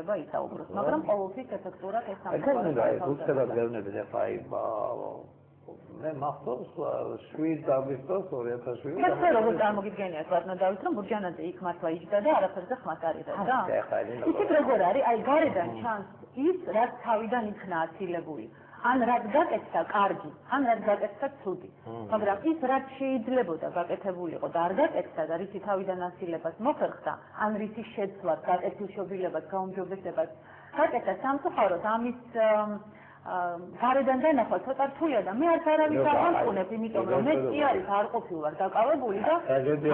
შეიძლება ისაუბროს, მაგრამ ყოველთვის ეფექტურად ეს მე მახსოვს 7 აგვისტოს 2007 მე როგორ წარმოგიდგენიათ ბატონო დავით რომ ბურჯანაძე იქ მართლა იჯდა და არაფერზე ხმას არ იღებდა ისიც როგორ არის აი გარედან ჩანს ის რაც თავიდან იქნა აცილებული ან რაც გაკეთდა კარგი ან რაც გაკეთდა ცუდი მაგრამ ის რაც შეიძლებოდა გაკეთებულიყო და არ გაკეთდა და რითი თავიდან აცილებას მოხერხდა ან რითი შეცვლას გაკეთილშობილებას გაუმჯობესებას გაკეთდა სამწუხაროდ ამის გარედან დანახვა ცოტა რთულია და მე არც არავის არ ვამყუნებ, იმიტომ რომ მე კი არის არ ყოფილვარ დაკავებული და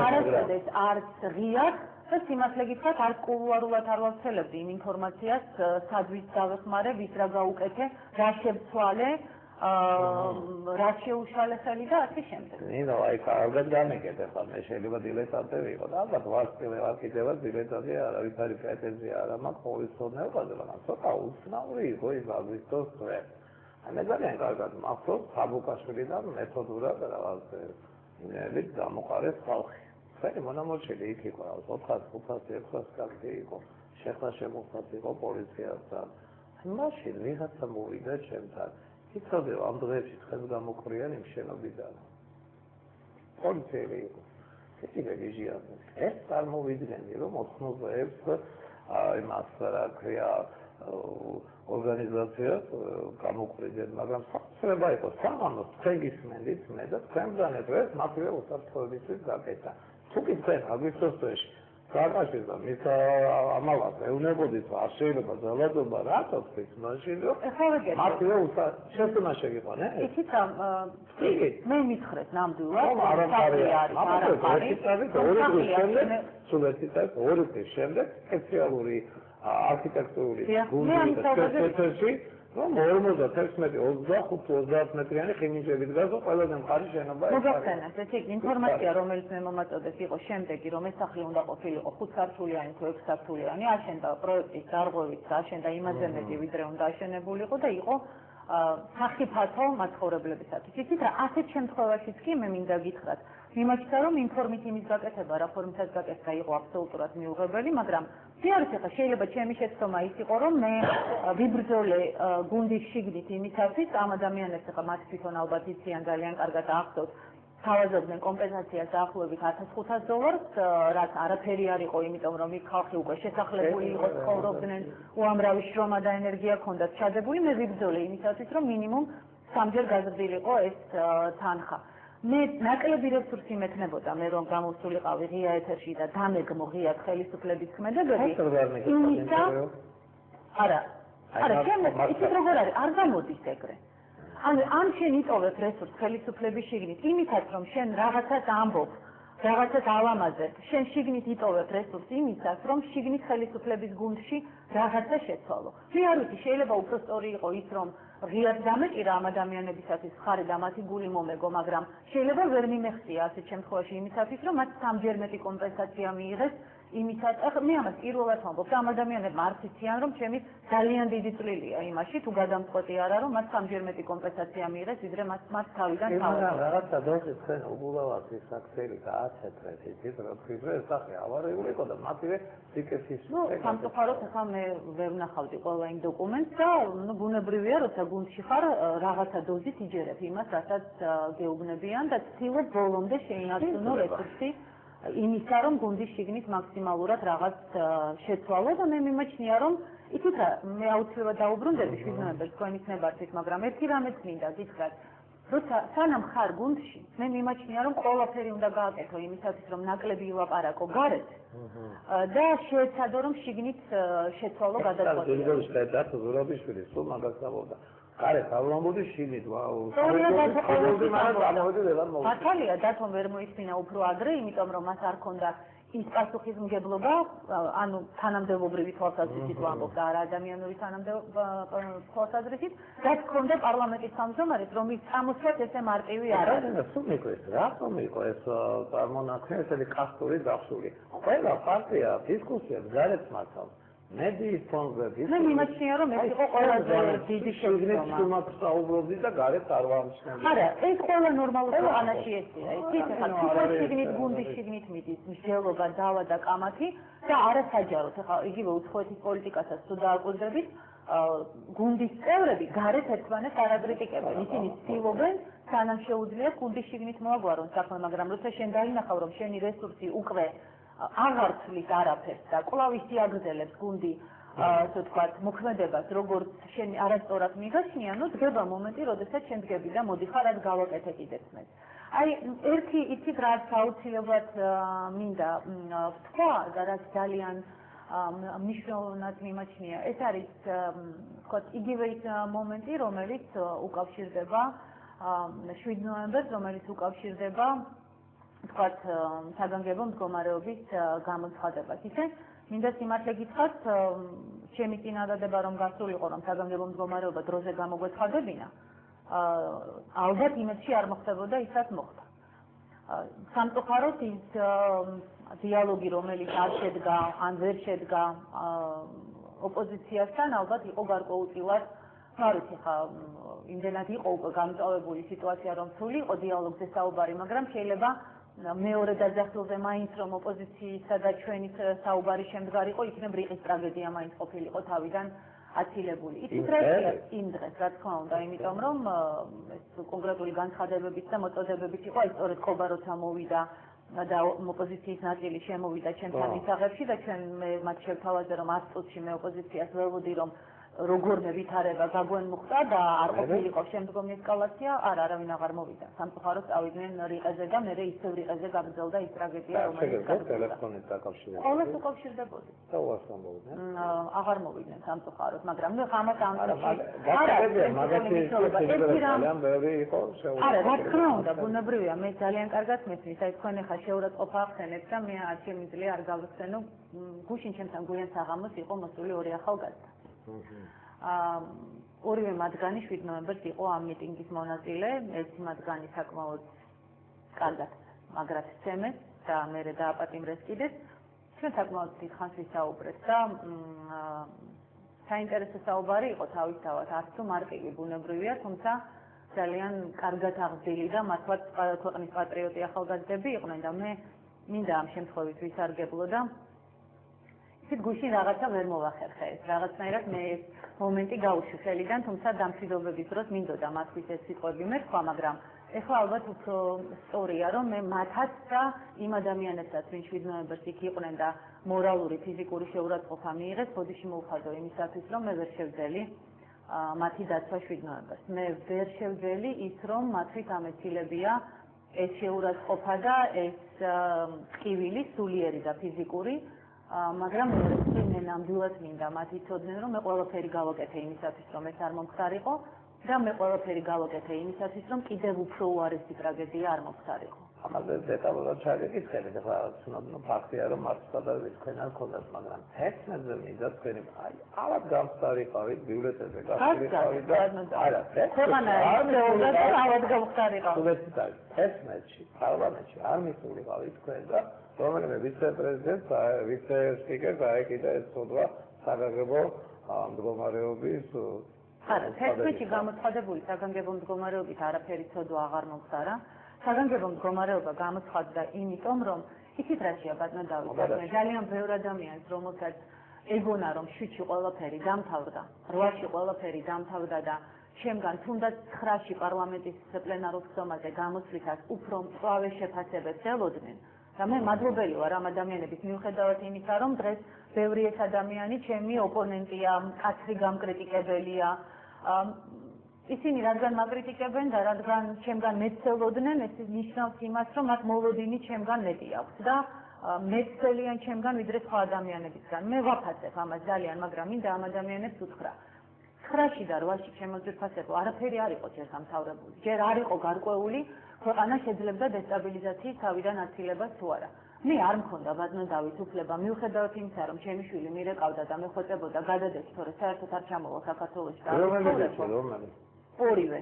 არასოდეს არც ღიად და სიმართლე გითხრათ არც კულუარულად არ ვავცელებდი იმ ინფორმაციას, სადვის დავეხმარე, ვის რა გაუკეთე, რა შევცვალე, რა შეუშალე ხელი და ასე შემდეგ. ნინო, აი კარგად გამეკეთე ხა მე შეიძლება დილესანტე ვიყო და ალბათ ვარ კიდევაც დილესანტე არავის არის პრეტენზია არ მაქვს ყოველ ცოდნებაზე, მაგრამ ცოტა უცნაური იყო ის აგვისტოს თვე. მე ძალიან კარგად მახსოვს საბუკაშვილიდან მეთოდურად რაღაც ინერვით გამოყარეს ხალხი. ხელი მონამორჩილი იქ იყო 400-500 კაცი იყო, შეხლა-შემოხლაც იყო პოლიციასთან. მაშინ ვიღაცა მოვიდა ჩემთან. იცოდე ამ დღეებში თქვენ გამოყრიან იმ შენობიდან. პოლიციელი იყო. ისინი გიჟიანდნენ. ეს წარმოვიდგენი რომ 86 იმას რა ქვია ორგანიზაციას გამოყრიდნენ, მაგრამ შეიძლება იყოს საღამოს თქვენ გისმენდით მე და თქვენთან ერთად მათივე უსაფრთხოებისთვის გაკეთა. თუ კი თქვენ აგვისტოს თვეში Kakashin, Mr. Amalas, eunebodit, შეიძლება ძალადობა რატო თქვით მაშინ რომ მათი შეცდომა შეგიყო, ნე? იცით მე მითხრეთ ნამდვილად საფრთხე არის ორი დღის შემდეგ სპეციალური არქიტექტურული გუნდი რომ 45-25 მეტრიანი ხიმიჯებით გაზო ყველაზე მხარი შენობა მოგახსენებთ ესე ინფორმაცია რომელიც მე მომაწოდეს იყო შემდეგი რომ ეს სახლი უნდა ყოფილიყო 5 სართულიანი თუ 6 სართულიანი აშენდა პროექტის დარღვევით აშენდა იმაზე მეტი ვიდრე უნდა აშენებულიყო და იყო სახიფათო მაცხოვრებლებისათვის იცით რა ასეთ შემთხვევაშიც კი მე მინდა გითხრათ მიმაჩნდა რომ ინფორმით იმის გაკეთება რა ფორმითაც გაკეთდა იყო აბსოლუტურად მიუღებელი მაგრამ თეორიით ახლა შეიძლება ჩემი შეცდომა ის იყო რომ მე ვიბრძოლე გუნდის შიგნით იმისათვის ამ ადამიანებს ახლა მათ თვითონ ალბათ იციან ძალიან კარგად ახსოვთ თავაზობდნენ კომპენსაციას დაახლოებით $1500 რაც არაფერი არ იყო იმიტომ რომ იქ ხალხი უკვე შესახლებული იყო ცხოვრობდნენ უამრავი შრომა და ენერგია ჰქონდათ ჩადებული მე ვიბრძოლე იმისათვის რომ მინიმუმ სამჯერ გაზრდილიყო ეს თანხა მე ნაკლები რესურსი მექნებოდა მე რომ გამოსულიყავი ღია ეთერში და დამეგმო ღიად ხელისუფლების ქმედებები იმისა არა იცით როგორ არის არ გამოდის ეგრე ანუ ამ შენ იტოვებ რესურს ხელისუფლების შიგნით იმითაც რომ შენ რაღაცას ამბობ რაღაცას ალამაზებ შენ შიგნით იტოვებ რესურს იმისას რომ შიგნით ხელისუფლების გუნდში რაღაცა შეცვალო მე არ ვიცი შეიძლება უფრო სწორი იყო ის რომ ღიად დამეჭირა ამ ადამიანებისათვის ხარი და მათი გული მომეგო მაგრამ შეიძლება ვერ მიმეხსია ასეთ შემთხვევაში იმისათვის რომ მათ სამჯერ მეტი კომპენსაცია მიიღეს იმისაც ახლა მე ამას პირველად ვამბობ და ამ ადამიანებმა არც იციან რომ ჩემი ძალიან დიდი წვლილია იმაში თუ გადამწყვეტი არა რომ მათ სამჯერ მეტი კომპენსაცია მიიღეს ვიდრე მათ თავიდან მაგრამ რაღაცა დოზე თქვენ უგულავად ის საქმეები გააცეტრეთ იცით რომ ფიბრე სახე ავარიული იყო და მათივე სიკეთის სამწუხაროდ ახლა მე ვერ ვნახავდი ყველა იმ დოკუმენტს და ნუ ბუნებრივია როცა გუნდში ხარ რაღაცა დოზით იჯერებ იმას რასაც გეუბნებიან და ცდილობ ბოლომდე შეინარჩუნო რესურსი იმისა რომ გუნდის შიგნით მაქსიმალურად რაღაც შეცვალო და მე მიმაჩნია რომ იცით რა მე აუცილებლად დაუბრუნდები 7 ნოემბერს თქვენ იქნებართ იქ მაგრამ ერთი რამეც მინდა გითხრათ როცა სანამ ხარ გუნდში მე მიმაჩნია რომ ყველაფერი უნდა გააკეთო იმისათვის რომ ნაკლები ილაპარაკო გარეთ და შეეცადო რომ შიგნით შეცვალო გადაწყვეტილება კარეთ ავამბოდი შიგნით მართალია დათომ ვერ მოისმინა უფრო ადრე იმიტომ რომ მას არ ჰქონდა ის პასუხისმგებლობა ანუ თანამდებობრივი თვალსაზრისით ვამბობ და არა ადამიანური თვალსაზრისით რაც ჰქონდა პარლამენტის თავმჯდომარეს რომ ის წამოსვლას ესე მარტივი არ არის რატომ იყო ეს წარმონაქმნი ესეთი კასტური დახსული ყველა პარტია დისკუსიას გარეთ მართავს მედიის ფონზე მე მიმაჩნია რომ ეს იყო ყველაზე დიდი შეცდომა. შეგნით საუბრობდი და გარეთ არ ვამჩნევდი. არა, ეს ყველა ნორმალურ ქვეყანაში ესეა. იცით, ახლა თვითონ შიგნით გუნდის შიგნით მიდის მსჯელობა, დავა და კამათი და არასაჯაროდ, ახლა იგივე უცხოეთის პოლიტიკასაც თუ დააკვირდებით, გუნდის წევრები გარეთ ერთმანეთს არ აკრიტიკებენ. ისინი ცდილობენ სანამ შეუძლიათ გუნდის შიგნით მოაგვარონ საქმე, მაგრამ როცა შენ დაინახავ რომ შენი რესურსი უკვე აღარ ცვლის არაფერს და კვლავ ისიაგრძელებს გუნდი ასე ვთქვათ მოქმედებას როგორც შენ არასწორად მიგაშნია, ნუ დგება მომენტი, როდესაც შენ დგები და მოდი ხარ რაც გავაკეთე კიდეც მე. აი ერთი იცით რაც აუცილებლად მინდა ვთქვა და რაც ძალიან მნიშვნელოვნად მიმაჩნია, ეს არის ვთქვათ იგივე ის მომენტი, რომელიც უკავშირდება 7 ნოემბერს, რომელიც უკავშირდება თქვათ საგანგებო მდგომარეობის გამოცხადებას. ისე მინდა სიმართლე გითხრათ, ჩემი წინადადება რომ გასულიყო რომ საგანგებო მდგომარეობა დროზე გამოგვეცხადებინა, ალბათ იმედში არ მოხდებოდა ისაც მოხდა. სამწუხაროდ ის დიალოგი რომელიც არ შედგა, ან ვერ შედგა ოპოზიციასთან, ალბათ იყო გარკვეულწილად არ ვიცი ხა იმდენად იყო უკვე გამწვავებული სიტუაცია რომ სული იყო დიალოგზე საუბარი, მაგრამ შეიძლება მეორე დაძახილზე მაინც რომ ოპოზიციისა და ჩვენის საუბარი შემდგარიყო, იქნებ რიყის ტრაგედია მაინც ყოფილიყო თავიდან აცილებული. იცით რა იმ დღეს, რა თქმა უნდა, იმიტომ რომ ეს კონკრეტული განცხადებებით და მოწოდებებით იყო, აი სწორედ ყობა როცა მოვიდა და ოპოზიციის ნაწილი შემოვიდა ჩემთან მისაღებში და ჩვენ მე მათ შევთავაზე რომ 100 წუთში მე ოპოზიციას ველოდი რომ როგორმე ვითარება გაგვენმუხტა და არ ყოფილიყო შემდგომი ესკალაცია, არავინ აღარ მოვიდა. სამწუხაროდ წავიდნენ რიყეზე და მე ისევ რიყეზე გაგრძელდა ის ტრაგედია, რომელიც გაგვგზავნა ტელეფონით დაკავშირებული. ყოველს უკავშირდებოდი. და უარს ამოვიდნენ? აღარ მოვიდნენ სამწუხაროდ, მაგრამ მე ამას ამ ძალიან ბევრი იყო შეუძლებელი. არა, რა თქმა უნდა, ბუნებრივია, მე ძალიან კარგად მესმის, აი თქვენ ახლა შეურაცხყოფა ახსენებთ და მე არ შემიძლია არ გავხსენო, გუშინ ჩემთან გვიან საღამოს იყო მოსული 2 ახალგაზრდა. ორივე მათგანი 7 ნოემბერს იყო ამ მიტინგის მონაწილე, ერთი მათგანი საკმაოდ კარგად მაგრად ცემეს და მერე დააპატიმრეს კიდეც. ჩვენ საკმაოდ დიდხანს ვისაუბრეთ და საინტერესო საუბარი იყო თავისთავად, არც თუ მარკივი ბუნებრივია, თუმცა ძალიან კარგად აღზრდილი და მართლაც ქვეყნის პატრიოტი ახალგაზრდები იყვნენ და მე მინდა ამ შემთხვევით ვისარგებლო და ისეთ გუშინ რაღაცა ვერ მოვახერხე ეს რაღაცნაირად მე ეს მომენტი გავუშვი ხელიდან, თუმცა დამშვიდობების დროს მინდოდა მათთვის ეს სიტყვები მეთქვა, მაგრამ ეხლა ალბათ უფრო სწორია რომ მე მათაც და იმ ადამიანებსაც ვინც 7 ნოემბერს იქ იყვნენ და მორალური, ფიზიკური შეურაცხყოფა მიიღეს, ბოდიში მოვხადო იმისათვის რომ მე ვერ შევძელი მათი დაცვა 7 ნოემბერს. მე ვერ შევძელი ის რომ მათთვის ამეცილებია ეს შეურაცხყოფა და ეს ტკივილი სულიერი და ფიზიკური მაგრამ მე ნამდვილად მინდა მათ იცოდნენ რომ მე ყველაფერი გავაკეთე იმისათვის რომ ეს არ მომხდარიყო და მე ყველაფერი გავაკეთე იმისათვის რომ კიდევ უფრო უარესი ტრაგედია არ მომხდარიყო. ამაზე დეტალურად ჩაგეკითხებით, ახლა ცნობილი ფაქტია რომ მართლაც თქვენ არ გქონდათ, მაგრამ თექნებზე მინდა თქვენი აი ალბათ გამხდარიყავით ბიულეტენზე გასულიყავით და არა ქვეყანა ევროპა და ალბათ გამხდარიყავით. თექნებში, პარლამენტში არ მისულიყავით თქვენ და რომელიმე ვიცე-პრეზიდენტს, ვიცე-სპიკერს აეკიდა ეს ცოდვა საგანგებო მდგომარეობის არა, თექნებში გამოცხადებული საგანგებო მდგომარეობით არაფერი ცოდვა აღარ მომხდარა. საგანგებო მდგომარეობა გამოცხადდა იმიტომ, რომ იცით რაშია ბატონო დავით, ძალიან ბევრი ადამიანს რომელსაც ეგონა რომ 7-ში ყველაფერი დამთავრდა, 8-ში ყველაფერი დამთავრდა და შემგან თუნდაც 9-ში პარლამენტის პლენარულ ხსომაზე გამოსვლითაც უფრო მწვავე შეფასებებს ელოდნენ. და მე მადლობელი ვარ ამ ადამიანების მიუხედავად იმისა, რომ დღეს ბევრი ეს ადამიანი ჩემი ოპონენტია, კაცრი გამკრიტიკებელია. ისინი რადგან მაკრიტიკებენ და რადგან ჩემგან მეცელოდნენ, ეს ნიშნავს იმას, რომ მათ მოლოდინი ჩემგან მეტი აქვს და მეცელიან ჩემგან ვიდრე სხვა ადამიანებისგან. მე ვაფასებ ამას ძალიან, მაგრამ მინდა ამ ადამიანებს უთხრა. 9-ში და 8-ში შემოძვირფასებო არაფერი არ იყო ჯერ დამთავრებული. ჯერ არ იყო გარკვეული ქვეყანა შეძლებდა დესტაბილიზაციის თავიდან აცილებას თუ არა. მე არ მქონდა ბატონო დავით უფლება, მიუხედავად იმისა, რომ ჩემი შვილი მირეკავდა და მე ხოწებოდა გადადექი, თორე საერთოდ არ ჩამოვა საქართველოში და რომელი? ორივე.